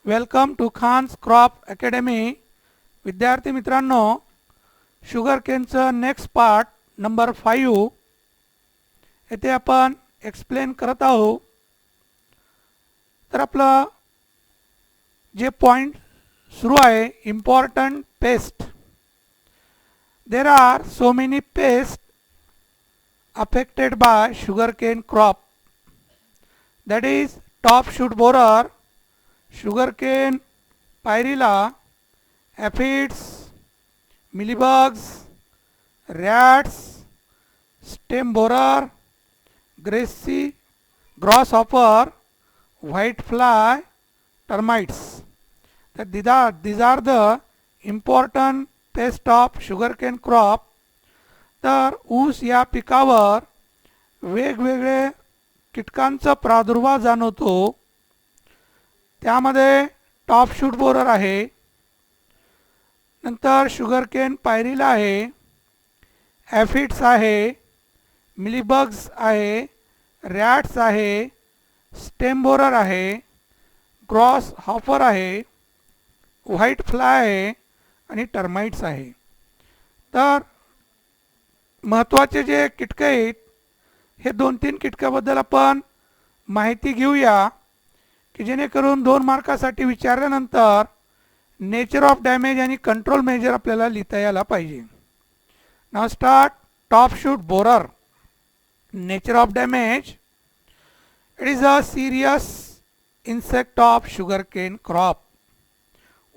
Welcome to Khan's crop academy. विद्यार्थी मित्रांनो, sugar केनचं नेक्स्ट पार्ट नंबर 5 येथे आपण एक्सप्लेन करत आहोत. तर आपलं जे पॉइंट सुरू आहे, important pest. There are so many paste affected by sugarcane crop, that is top shoot borer, sugarcane pyrilla, aphids, mealybugs, rats, stem borer, grassy grasshopper, white fly, termites. That these are the important pests of sugarcane crop. तर ऊस या पिकावर वेगवेगळे कीटकांचा प्रादुर्भाव जाणवतो. त्यामध्ये top shoot borer आहे, नंतर शुगरकेन पायरिला आहे, ॲफिड्स आहे, मिलीबग्स आहे, रॅट्स आहे, स्टेम बोरर आहे, ग्रॉस हॉपर आहे, व्हाईट फ्लाय आहे आणि टर्माइट्स आहे. तर महत्त्वाचे जे कीटक आहेत हे 2-3 कीटकाबद्दल आपण माहिती घेऊया की जेणेकरून 2 मार्कासाठी विचारल्यानंतर नेचर ऑफ डॅमेज आणि कंट्रोल मेजर आपल्याला लिहिता यायला पाहिजे. नाव start. Top shoot borer. Nature of damage. It is a serious insect of sugarcane crop.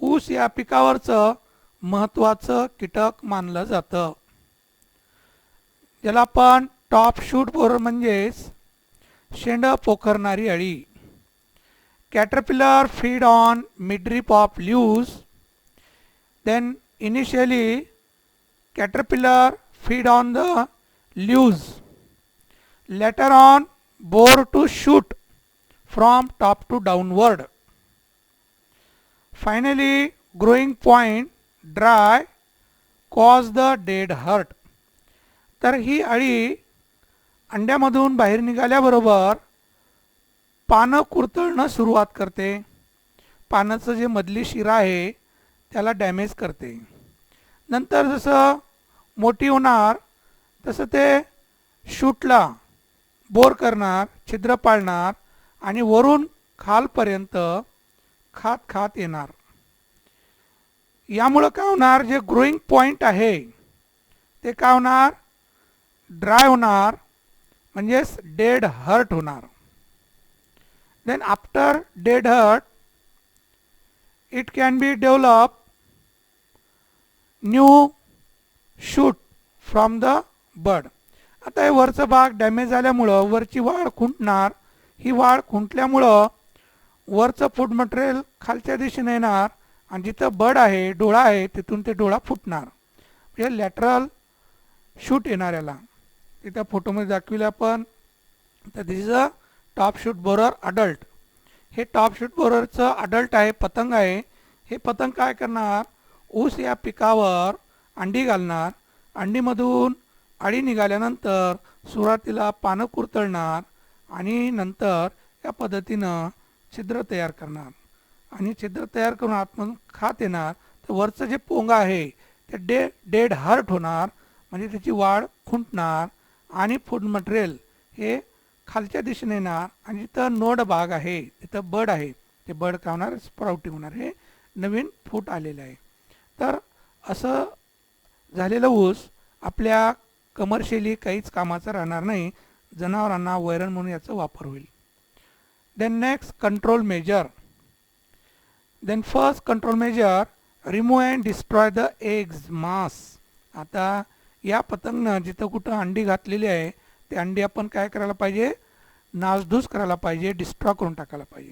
ऊस या पिकावरचं महत्त्वाचं कीटक मानलं जातं, ज्याला आपण टॉप शूट बोरर म्हणजेच शेंड पोखरणारी अळी. Caterpillar feed on midrib of leaves. Then initially caterpillar feed on the leaves. Later on bore to shoot from top to downward. Finally growing point dry cause the dead hurt. तर ही अळी अंड्यामधून बाहेर निघाल्याबरोबर पानं कुरतळणं सुरुवात करते. पानाचं जे मधली शिरा आहे त्याला डॅमेज करते. नंतर जसं मोठी होणार तसं ते शूटला बोर करणार, छिद्र पाडणार आणि वरून खालपर्यंत खात खात येणार. यामुळं काय होणार, जे ग्रोईंग पॉईंट आहे ते काय होणार, ड्राय होणार, म्हणजेच डेड हर्ट होणार. Then after dead heart it can be develop new shoot from the bud. आता हे वरचा भाग डॅमेज झाल्यामुळं वरची वाढ खुंटणार. ही वाढ खुंटल्यामुळं वरचं फूड मटेरियल खालच्या दिशेने येणार आणि जिथं बड आहे, डोळा आहे, तिथून ते डोळा फुटणार. म्हणजे लॅटरल शूट येणार याला. त्या फोटोमध्ये दाखविले आपण. तर this is a top shoot borer adult. हे टॉप शूट बोररचं अडल्ट आहे, पतंग आहे. हे पतंग काय करणार, ऊस या पिकावर अंडी घालणार. अंडीमधून अळी निघाल्यानंतर सुरुवातीला पानं कुरतळणार आणि नंतर या पद्धतीनं छिद्र तयार करणार आणि छिद्र तयार करून आतमधून खात येणार. तर वरचं जे पोंगा आहे ते डेड हर्ट होणार, म्हणजे त्याची वाढ खुंटणार आणि फूड मटेरियल हे खालच्या दिशेने येणार आणि जिथं नोड भाग आहे तिथं बड आहे ते बड काय होणार, स्प्राउटिंग होणार. हे नवीन फूट आलेलं आहे. तर असं झालेलं ऊस आपल्या कमर्शियली काहीच कामाचं राहणार नाही. जनावरांना वैरण म्हणून याचा वापर होईल. Then next control measure. Then first control measure, remove and destroy the eggs mass. आता या पतंगनं जिथं कुठं अंडी घातलेली आहे ते अंडी आपण काय करायला पाहिजे, नासधूस करायला पाहिजे, डिस्ट्रॉय करून टाकायला पाहिजे.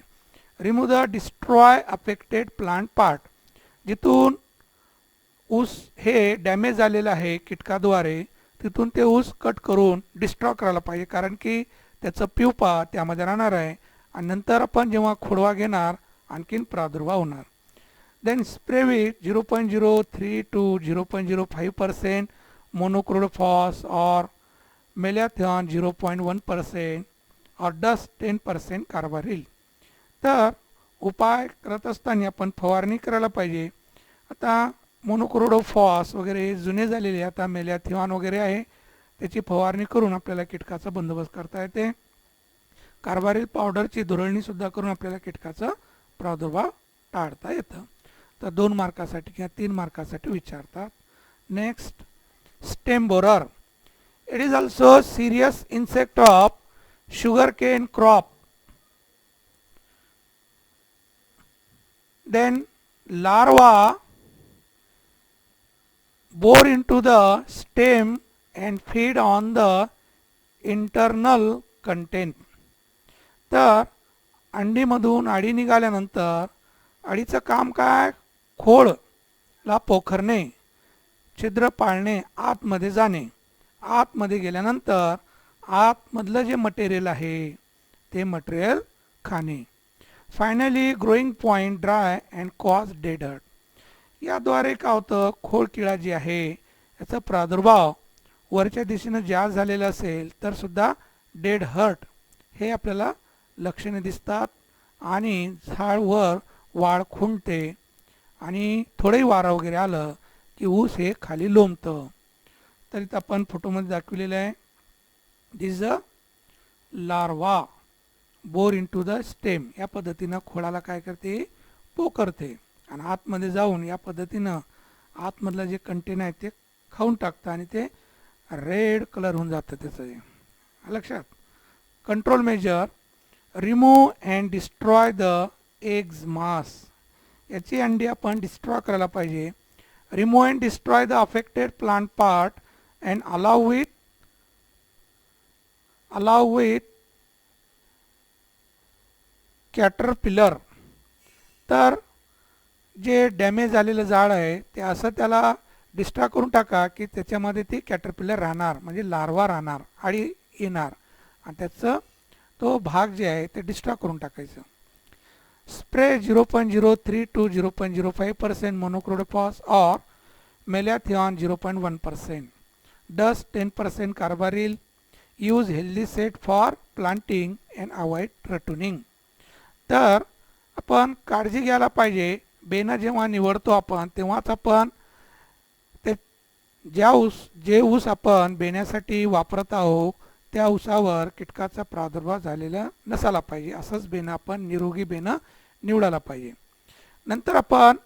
Remove the destroy affected plant part. जिथून ऊस हे डॅमेज झालेलं आहे कीटकाद्वारे तिथून ते ऊस कट करून डिस्ट्रॉय करायला पाहिजे, कारण की त्याचं प्युपा त्यामध्ये राहणार आहे आणि नंतर आपण जेव्हा खोडवा घेणार आणखीन प्रादुर्भाव होणार. Then spray with 0.03 to 0.05% monocrotophos और मेलॅथॉन 0.1% और डस्ट 10% कार्बारिल. तर उपाय करत असताना आपण फवारणी करायला पाहिजे. आता मोनोक्रोडोफॉस वगैरे जुने झालेले आता मेलॅथिऑन वगैरे आहे, त्याची फवारणी करून आपल्याला कीटकाचा बंदोबस्त करता येते. कार्बारिल पावडरची धुरळणीसुद्धा करून आपल्याला कीटकाचा प्रादुर्भाव टाळता येतं. तर 2 मार्कासाठी किंवा 3 मार्कासाठी विचारतात. Next, stem borer. It is also serious insect of sugar Kane crop. Then larva bore into the stem and feed on the internal content. तर अंडीमधून अळी निघाल्यानंतर अळीचं काम काय? खोडला पोखरणे, छिद्र पाळणे, आतमध्ये जाणे. आतमध्ये गेल्यानंतर आतमधलं जे मटेरियल आहे ते मटेरियल खाणे. Finally growing point dry and cause dead hurt. याद्वारे काय होतं? खोडकिडा जी आहे याचा प्रादुर्भाव वरच्या दिशेनं जास्त झालेला असेल तर सुद्धा डेड हर्ट हे आपल्याला लक्षणे दिसतात आणि झाड वर वाढ खुंटते आणि थोडंही वारा वगैरे आलं की ऊस हे खाली लोंबतं. तर इथं आपण फोटोमध्ये दाखवलेलं आहे. This is a larva bore in to the stem. या पद्धतीनं खोडाला काय करते? पोखरते आणि आतमध्ये जाऊन या पद्धतीनं आतमधलं जे कंटेन आहे ते खाऊन टाकतं आणि ते रेड कलर होऊन जातं त्याचं. लक्षात. Control measure, remove and destroy the eggs mass. याची अंडी आपण डिस्ट्रॉय करायला पाहिजे. Remove and destroy the affected plant part and allow with caterpillar. तर जे डॅमेज झालेलं झाड आहे ते असं त्याला डिस्ट्रॉय करून टाका की त्याच्यामध्ये ती कॅटरपिलर राहणार, म्हणजे लार्वा राहणार, अळी येणार आणि त्याचं तो भाग जे आहे ते डिस्ट्रॉय करून टाकायचं. स्प्रे 0.03 to 0.05% मोनोक्रोडोफॉस और malathion 0.1%. Dust 10% carbaryl. Use healthy set for planting and avoid ratooning. तर आपण काळजी घ्यायला पाहिजे. बेनं जेव्हा निवडतो आपण तेव्हाच आपण ते जे ऊस आपण बेण्यासाठी वापरत आहोत त्या ऊसावर कीटकाचा प्रादुर्भाव झालेला नसायला पाहिजे. असंच बेनं आपण निरोगी बेनं निवडायला पाहिजे. नंतर आपण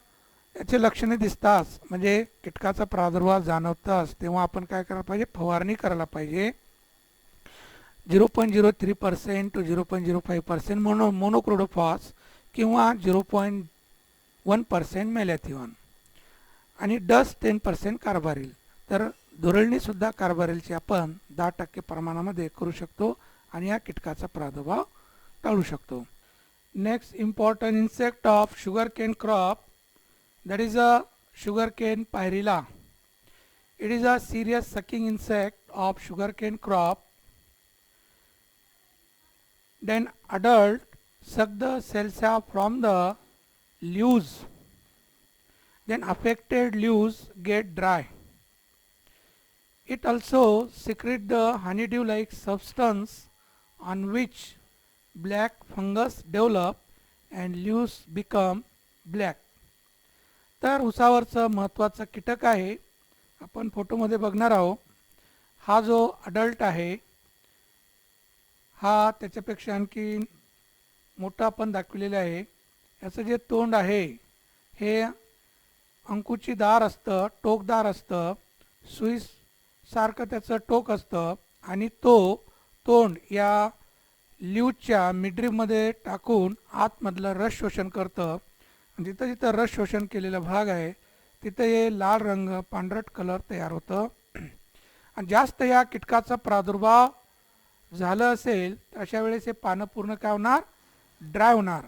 याचे लक्षणे दिसताच म्हणजे कीटकाचा प्रादुर्भाव जाणवताच तेव्हा आपण काय करायला पाहिजे? फवारणी करायला पाहिजे. 0.03% to 0.05% मोनोक्रोडोफॉस किंवा 0.1% मेलॅथिऑन आणि डस्ट 10% कार्बारिल. तर धुरळणीसुद्धा कार्बारिलची आपण 10% प्रमाणामध्ये करू शकतो आणि या कीटकाचा प्रादुर्भाव टाळू शकतो. Next important insect of sugar Kane crop, that is a sugarcane pyrrhilla. It is a serious sucking insect of sugarcane crop. Then adult suck the cells from the leaves. Then affected leaves get dry. It also secretes the honeydew-like substance on which black fungus develop and leaves become black. तर उसावरचं महत्त्वाचं कीटक आहे. आपण फोटोमध्ये बघणार आहोत. हा जो अडल्ट आहे हा त्याच्यापेक्षा आणखी मोठा आपण दाखवलेला आहे. याचं जे तोंड आहे हे अंकुचीदार असतं, टोकदार असतं, सुईसारखं त्याचं टोक असतं आणि तो तोंड या ल्यूजच्या मिडरीमध्ये टाकून आतमधलं रस शोषण करतं. जिथं जिथं रस शोषण केलेला भाग आहे तिथं हे लाल रंग पांढरट कलर तयार होतं. आणि जास्त या कीटकाचा प्रादुर्भाव झालं असेल तर अशा वेळेस हे पानं पूर्ण काय होणार? ड्राय होणार.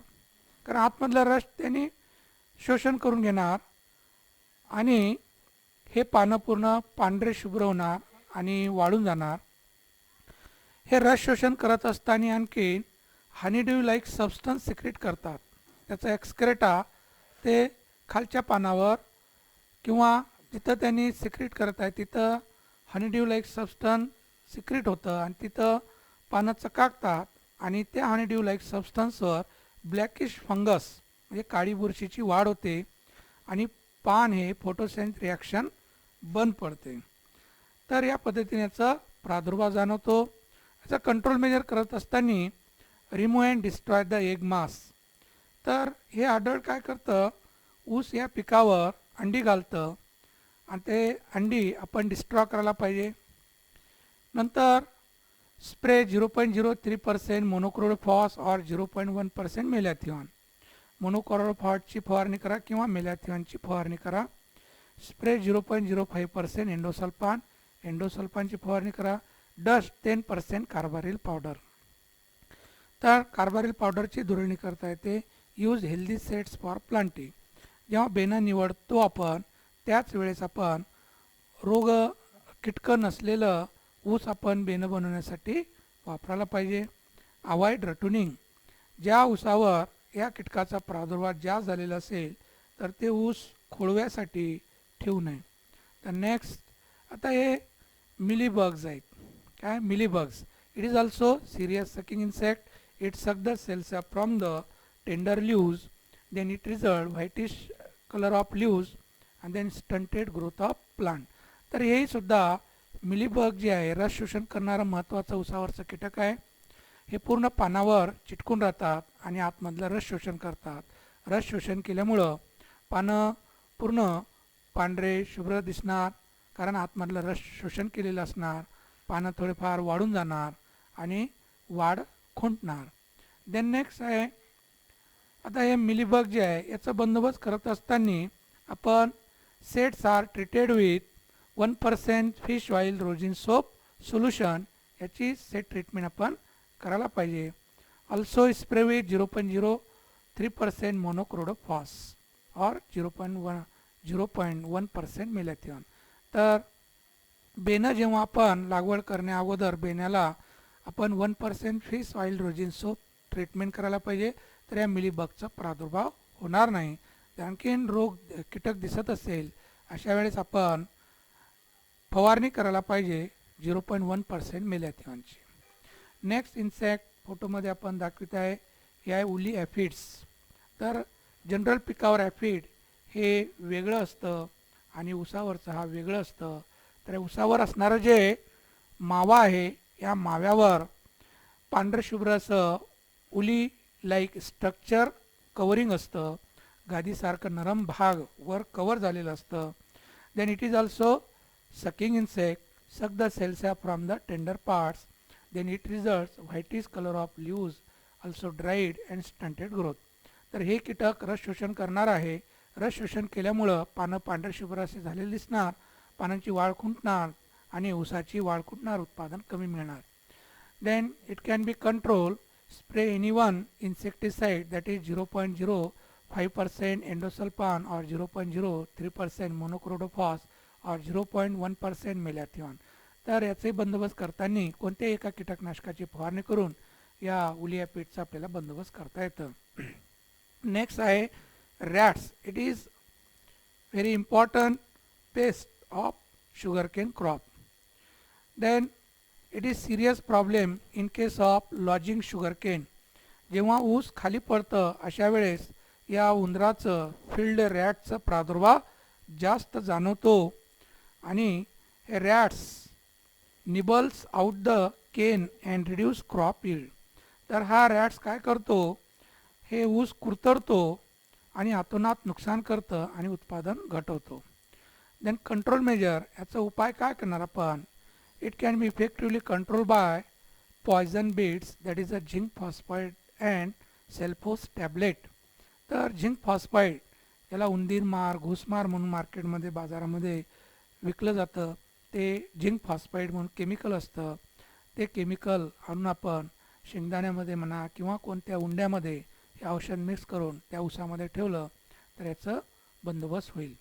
कारण आतमधला रस त्यांनी शोषण करून घेणार आणि हे पानं पूर्ण पांढरे शुभ्र होणार आणि वाळून जाणार. हे रस शोषण करत असताना आणखी हनीड्यू लाईक सबस्टन्स सिक्रेट करतात. त्याचा एक्सक्रेटा ते खालच्या पानावर किंवा जिथं त्यांनी सिक्रेट करत आहे तिथं हनीड्यू लाईक सबस्टन्स सिक्रेट होतं आणि तिथं पानं चकाकतात आणि त्या हनीड्यू लाईक सबस्टन्सवर ब्लॅकिश फंगस म्हणजे काळी बुरशीची वाढ होते आणि पान हे फोटोसेन्स रिॲक्शन बंद पडते. तर या पद्धतीने याचा प्रादुर्भाव जाणवतो. याचा कंट्रोल मेजर करत असताना remove and destroy the egg mass. तर हे आढळ काय करतं, ऊस या पिकावर अंडी घालतं आणि ते अंडी आपण डिस्ट्रॉय करायला पाहिजे. नंतर स्प्रे 0.03% मोनोक्रोडोफॉस और 0.1% मेलॅथिऑन. मोनोक्रोडोफॉसची फवारणी करा किंवा मेलॅथिऑनची फवारणी करा. स्प्रे 0.05% एंडोसल्फान, एंडोसल्फानची फवारणी करा. Dust 10% carbaryl powder. तर कार्बारिल पावडरची धुरळणी करता येते. Use healthy sets for planting. जेव्हा बेनं निवडतो आपण त्याच वेळेस आपण रोग कीटकं नसलेलं ऊस आपण बेनं बनवण्यासाठी वापरायला पाहिजे. अवॉइड रटुनिंग. ज्या ऊसावर या कीटकाचा प्रादुर्भाव जास्त झालेला असेल तर ते ऊस खोळव्यासाठी ठेवू नये. तर नेक्स्ट आता हे मिलीबग्स आहेत. काय mealybugs? It is also serious sucking insect. It suck the cells from the tender leaves, then it result whitish colour of leaves and then stunted growth of plant. तर हेही सुद्धा मिलीबग जे आहे रस शोषण करणारं महत्त्वाचं ऊसावरचं कीटक आहे. हे पूर्ण पानावर चिटकून राहतात आणि आतमधलं रस शोषण करतात. रस शोषण केल्यामुळं पानं पूर्ण पांढरे शुभ्र दिसणार, कारण आतमधलं रस शोषण केलेलं असणार. पानं थोडेफार वाढून जाणार आणि वाढ खुंटणार. देन नेक्स्ट आहे, आता हे मिलीबग जे आहे याचा बंदोबस्त करत असताना आपण sets are treated with 1% fish oil rosin soap solution याची सेट ट्रीटमेंट आपण करायला पाहिजे. ऑल्सो स्प्रे विथ 0.03% मोनोक्रोडोफॉस और 0.1% मेलॅथिऑन. तर बेनं जेव्हा आपण लागवड करण्या अगोदर बेण्याला आपण 1% fish oil rosin soap treatment करायला पाहिजे. तर या मिलीबगचा प्रादुर्भाव होणार नाही. आणखीन रोग कीटक दिसत असेल अशा वेळेस आपण फवारणी करायला पाहिजे 0.1% मेलॅथिऑनची. नेक्स्ट इन्सेक्ट फोटोमध्ये आपण दाखवित आहे हे आहे उली ॲफिड्स. तर जनरल पिकावर ॲफिड हे वेगळं असतं आणि ऊसावरचं हा वेगळं असतं. तर ऊसावर असणारं जे मावा आहे या माव्यावर पांढरं शुभ्र असं उली लाईक स्ट्रक्चर कवरिंग असतं. गादीसारखं नरम भाग वर कवर झालेलं असतं. Then it is also sucking insect, suck the cells from the tender parts, then it results whitish color of leaves, also dried and stunted growth. तर हे कीटक रस शोषण करणार आहे. रस शोषण केल्यामुळं पानं पांढरे शुभ्र असे झालेले दिसणार, पानांची वाढ खुंटणार आणि ऊसाची वाढ खुंटणार, उत्पादन कमी मिळणार. Then it can be control. Spray any one insecticide that is 0.05% endosulfan और 0.03% मोनोक्रोडोफॉस और 0.1% मेलॅथिऑन. तर याचे बंदोबस्त करताना कोणत्याही एका कीटकनाशकाची फवारणी करून या उली ॲफिडचा आपल्याला बंदोबस्त करता येतं. नेक्स्ट आहे rats. It is very important pest of sugarcane crop. Then it is serious problem in case of lodging sugarcane. जेव्हा ऊस खाली पडतं अशा वेळेस या उंदराचं फील्ड रॅटचा प्रादुर्भाव जास्त जाणवतो आणि हे rats nibbles out the cane and reduce crop yield. तर हा रॅट्स काय करतो, हे ऊस कुरतडतो आणि अतोनात नुकसान करतं आणि उत्पादन घटवतो. Then control major. याचा उपाय काय करणार आपण? It can be effectively control by poison beads that is a zinc phosphide and celphos tablet. तर झिंक फॉस्फाईड याला उंदीर मार, घुसमार म्हणून मार्केटमध्ये बाजारामध्ये विकलं जातं. ते झिंक फॉस्फाईड म्हणून केमिकल असतं. ते केमिकल आणून आपण शेंगदाण्यामध्ये म्हणा किंवा कोणत्या उंड्यामध्ये हे औषध मिक्स करून त्या ऊसामध्ये ठेवलं तर याचं बंदोबस्त होईल.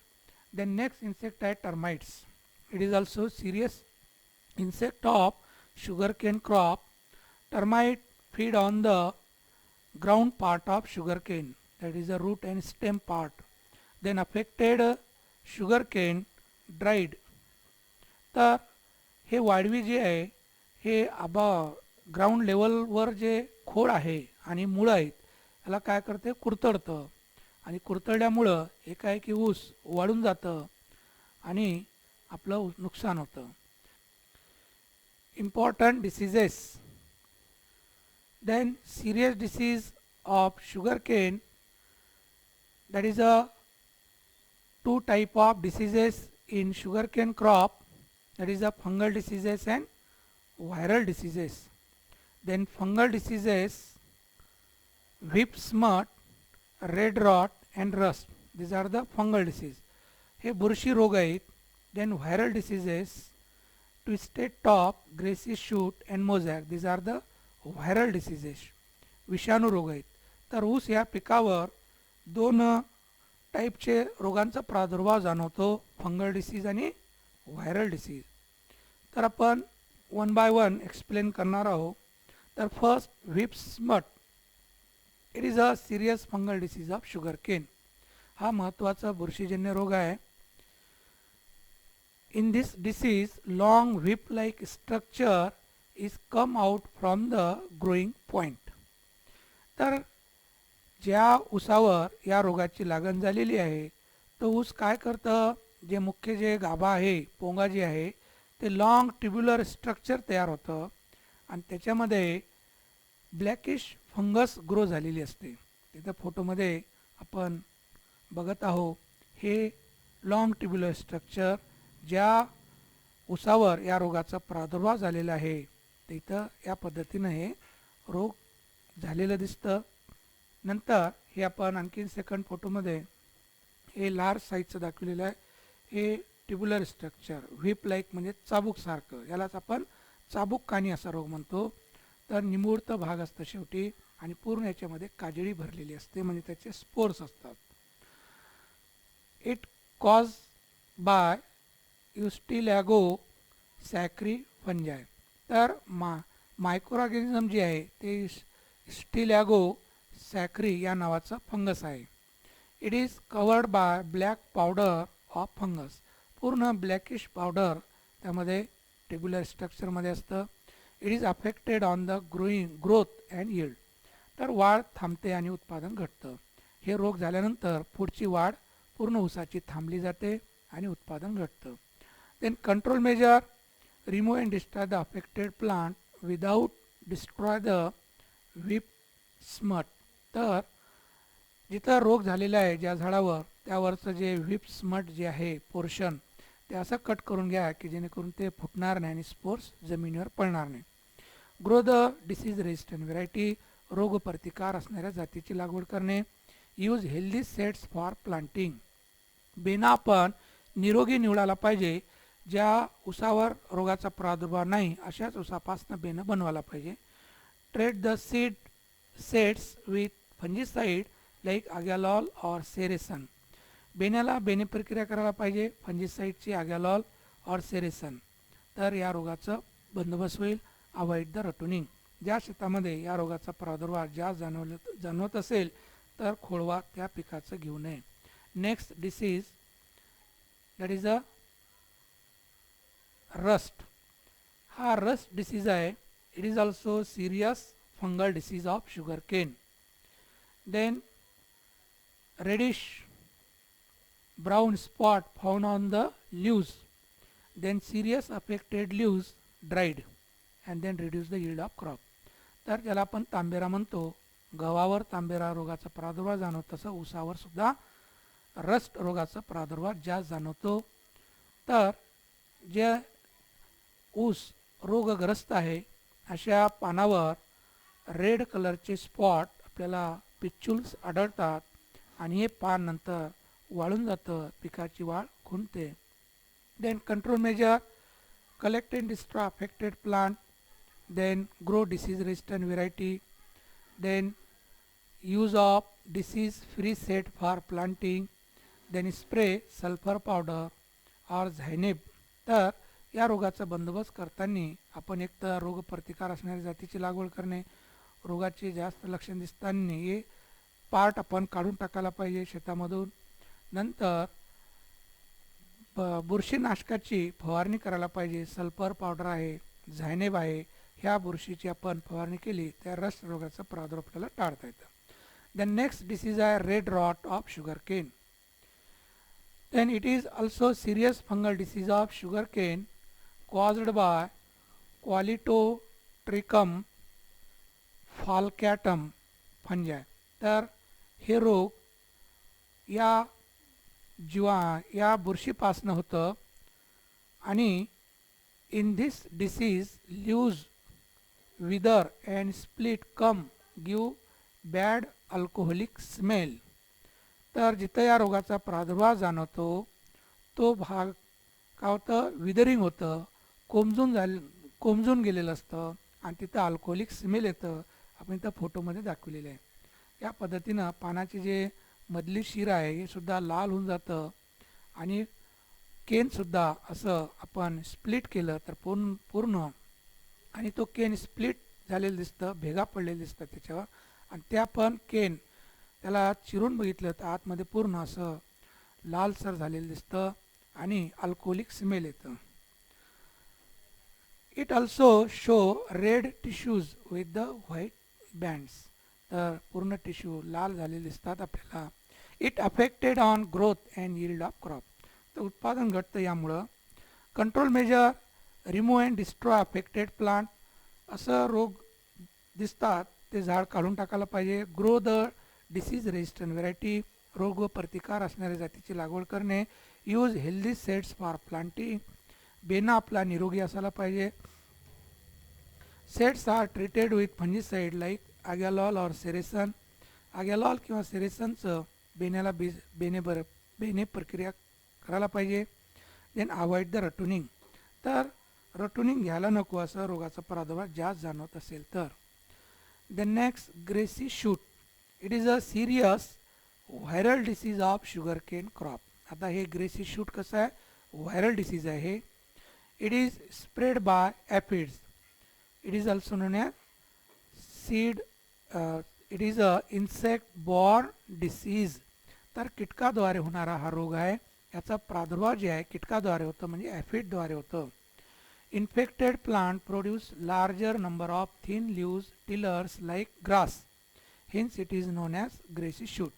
देन नेक्स्ट इन्सेक्ट आहे termites. It is also serious insect of sugarcane crop. Termite feed on the ground part of sugarcane, that is the root and stem part. Then affected sugarcane dried. तर हे वाढवी जे आहे हे ground लेवलवर जे खोड आहे आणि मुळं आहेत ह्याला काय करते, कुरतडतं आणि कुरतडल्यामुळं एकाएकी ऊस वाळून जातं आणि आपलं नुकसान होतं. Important diseases. Then serious disease of sugarcane, that is a two type of diseases in sugarcane crop, that is a fungal diseases and viral diseases. Then fungal diseases, whip smut, red rot and rust, these are the fungal disease. हे बुरशी रोग आहेत. Then viral diseases, twisted top, greasy shoot and mosaic, these are the viral diseases, विषाणू रोग आहेत. तर ऊस या पिकावर दोन टाईपचे रोगांचा प्रादुर्भाव जाणवतो, फंगल डिसीज आणि व्हायरल डिसीज. तर आपण वन बाय वन एक्सप्लेन करणार आहोत. तर first, whip smut. It is a serious fungal disease of sugarcane. हा महत्त्वाचा बुरशीजन्य रोग आहे. In this disease, long whip-like structure is come out from the growing point. तर ज्या ऊसावर या रोगाची लागण झालेली आहे तो ऊस काय करतं, जे मुख्य जे गाभा आहे, पोंगा जी आहे, ते लॉंग ट्युब्युलर स्ट्रक्चर तयार होतं आणि त्याच्यामध्ये ब्लॅकिश फंगस ग्रो झालेली असते. तिथं फोटोमध्ये आपण बघत आहोत हे लॉंग ट्युब्युलर स्ट्रक्चर ज्या ऊसावर या रोगाचा प्रादुर्भाव झालेला आहे तिथं या पद्धतीनं हे रोग झालेलं दिसतं. नंतर हे आपण आणखीन सेकंड फोटोमध्ये हे लार्ज साईजचं दाखवलेलं आहे. हे ट्युब्युलर स्ट्रक्चर व्हिप लाईक म्हणजे चाबूकसारखं, यालाच आपण चाबूकखानी असा रोग म्हणतो. तर निमुळतं भाग असतं शेवटी आणि पूर्ण याच्यामध्ये काजळी भरलेली असते, म्हणजे त्याचे स्पोर्स असतात. It cause by ustilago sacchari fungi. तर मायक्रोऑर्गॅनिझम जे आहे ते स्टिलॅगो सॅक्री या नावाचा फंगस आहे. It is covered by black powder of fungus. पूर्ण ब्लॅकिश पावडर त्यामध्ये ट्युब्युलर स्ट्रक्चरमध्ये असतं. It is affected on the growth and yield. तर वाढ थांबते आणि उत्पादन घटतं. हे रोग झाल्यानंतर पुढची वाढ पूर्ण ऊसाची थांबली जाते आणि उत्पादन घटतं. Then control measure, remove and destroy the affected plant without destroy the whip smut. तर जिथं रोग झालेला आहे ज्या झाडावर त्यावरचं जे व्हिप स्मट जे आहे पोर्शन ते असं कट करून घ्या की जेणेकरून ते फुटणार नाही आणि स्पोर्स जमिनीवर पडणार नाही. Grow the disease resistant variety. रोग प्रतिकार असणाऱ्या जातीची लागवड करणे. Use healthy sets for planting. बेना आपण निरोगी निवडायला पाहिजे. ज्या ऊसावर रोगाचा प्रादुर्भाव नाही अशाच ऊसापासून बेनं बनवायला पाहिजे. Treat the seed sets with fungicide like agallol और सेरेसन. बेण्याला बेने प्रक्रिया करायला पाहिजे, फंजिसाईडची अगॅलॉल और सेरेसन. तर या रोगाचं बंदोबस्त होईल. Avoid the ratooning. ज्या शेतामध्ये या रोगाचा प्रादुर्भाव जाणवत असेल तर खोळवा त्या पिकाचं घेऊ नये. Next disease, that is a rust. हा रस्ट डिसीज आहे. It is also serious fungal disease of sugar cane. Then reddish brown spot found on the leaves, then serious affected leaves dried and then reduce the yield of crop. तर ज्याला आपण तांबेरा म्हणतो, गव्हावर तांबेरा रोगाचा प्रादुर्भाव जाणवतो तसं ऊसावर सुद्धा रस्ट रोगाचा प्रादुर्भाव जास्त जाणवतो. तर जे ऊस रोगग्रस्त आहे अशा पानावर रेड कलरचे स्पॉट आपल्याला पिच्चुल्स आढळतात आणि हे पान नंतर वाळून जातं, पिकाची वाढ खुंटते. Then control measure, collect and destroy affected plant. Then grow disease resistant variety. Then use of disease free set for planting. Then spray sulphur powder और झायनेब. तर या रोगाचा बंदोबस्त करताना आपण एक तर रोग प्रतिकार असणाऱ्या जातीची लागवड करणे, रोगाचे जास्त लक्षण दिसताना हे पार्ट आपण काढून टाकायला पाहिजे शेतामधून. नंतर बुरशीनाशकाची फवारणी करायला पाहिजे. सल्फर पावडर आहे, झायनेब आहे, ह्या बुरशीची आपण फवारणी केली त्या रस्ट रोगाचा प्रादुर्भाव आपल्याला टाळता येतं. Then next disease आहे red rot of sugarcane. Then it is also serious fungal disease of sugarcane caused by Qualitotrichum falcatum fungi. तर हे रोग या बुरशीपासून होतं आणि in this disease leaves wither and split come give bad alcoholic smell. तर जिथं या रोगाचा प्रादुर्भाव जाणवतो तो भाग काय होतं, विदरिंग होतं, कोमजून गेलेलं असतं आणि तिथं अल्कोहोलिक स्मेल येतं. आपण इथं फोटोमध्ये दाखवलेलं आहे. या पद्धतीनं पानाची जे मधली शिरा आहे हे सुद्धा लाल होऊन जातं आणि केनसुद्धा असं आपण स्प्लिट केलं तर पूर्ण आणि तो केन स्प्लिट झालेलं दिसतं, भेगा पडलेलं दिसतं त्याच्यावर. आणि त्या पण केन त्याला चिरून बघितलं तर आतमध्ये पूर्ण असं लालसर झालेलं दिसतं आणि अल्कोहोलिक स्मेल येतं. It also show red tissues with the white bands. तर पूर्ण टिश्यू लाल झालेले दिसतात आपल्याला. It affected on growth and yield of crop. तर उत्पादन घटतं यामुळं. Control measure remove and destroy affected plant. असं रोग दिसतात ते झाड काढून टाकायला पाहिजे. Grow the disease resistant variety. रोग व प्रतिकार असणाऱ्या जातीची लागवड करणे. Use healthy sets for planting. बेना आपला निरोगी असायला पाहिजे. Sets are treated with fungicide like agallol और सेरेसन. ॲगॅलॉल किंवा सेरेसनचं बेण्याला बेने प्रक्रिया करायला पाहिजे. Then avoid the ratooning. तर रटुनिंग घ्यायला नको असं रोगाचा प्रादुर्भाव जास्त जाणवत असेल तर. Then next grassy shoot. It is a serious viral disease of sugarcane crop. आता हे ग्रेसी शूट कसं आहे, व्हायरल डिसीज आहे हे. It is spread by aphids. It is also known as seed. It is a insect borne disease. तर कीटकाद्वारे होणारा हा रोग आहे. याचा प्रादुर्भाव जे आहे कीटकाद्वारे होतं म्हणजे ॲफिडद्वारे होतं. Infected plant produce larger number of thin leaves tillers like grass. Hence it is known as grassy shoot.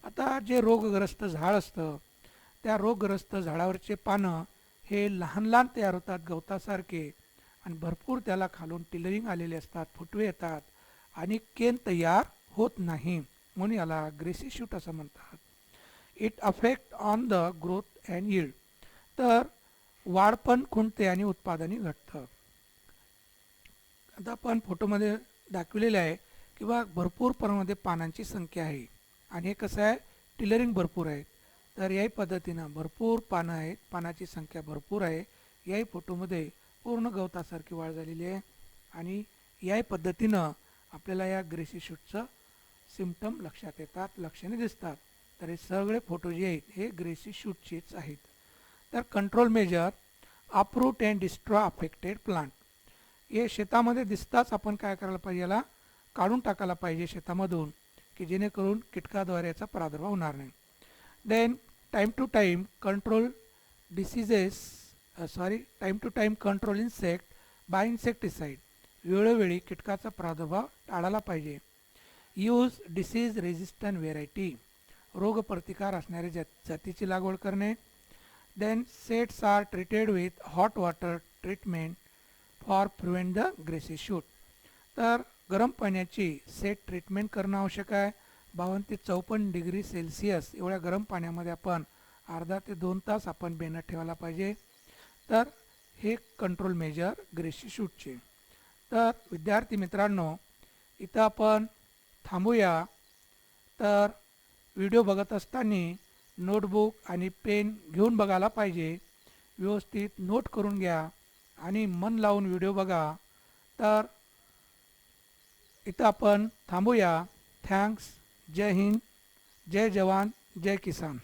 आता जे रोगग्रस्त झाड असतं त्या रोगग्रस्त झाडावरचे पानं हे लहान लहान तयार होतात गवतासारखे आणि भरपूर त्याला खालून टिलरिंग आलेले असतात, फुटवे येतात आणि केन तयार होत नाही, म्हणून याला ग्रेसी शूट असं म्हणतात. It affect on the growth and yield. तर वाढ पण खुंटते आणि उत्पादनही घटतं. आता आपण फोटोमध्ये दाखवलेलं आहे किंवा भरपूर प्रमाणामध्ये पानांची संख्या आहे आणि हे कसं आहे टिलरिंग भरपूर आहे. तर याही पद्धतीनं भरपूर पानं आहेत, पानाची संख्या भरपूर आहे. याही फोटोमध्ये पूर्ण गवतासारखी वाढ झालेली आहे आणि याही पद्धतीनं आपल्याला या ग्रेसी शूटचं सिम्पटम लक्षात येतात, लक्षणे दिसतात. तर हे सगळे फोटो जे आहेत हे ग्रेसी शूटचेच आहेत. तर control measure अप्रूट and destroy affected plant. हे शेतामध्ये दिसताच आपण काय करायला पाहिजे, याला काढून टाकायला पाहिजे शेतामधून की जेणेकरून कीटकाद्वारे याचा प्रादुर्भाव होणार नाही. Then time to time control time to time control insect by insecticide. वेळोवेळी कीटकाचा प्रादुर्भाव टाळायला पाहिजे. Use disease resistant variety. रोगप्रतिकार असणाऱ्या जातीची लागवड करणे. Then sets are treated with hot water treatment for prevent the grassy shoot. तर गरम पाण्याची सेट ट्रीटमेंट करणं आवश्यक आहे. 52 ते 54 डिग्री सेल्सिअस एवढ्या गरम पाण्यामध्ये आपण अर्धा ते 2 तास आपण बेनं ठेवायला पाहिजे. तर हे कंट्रोल मेजर ग्रेसी शूटचे. तर विद्यार्थी मित्रांनो इथं आपण थांबूया. तर व्हिडिओ बघत असताना नोटबुक आणि पेन घेऊन बघायला पाहिजे. व्यवस्थित नोट करून घ्या आणि मन लावून व्हिडिओ बघा. तर इथं आपण थांबूया. थँक्स. जय हिंद, जय जवान, जय किसान.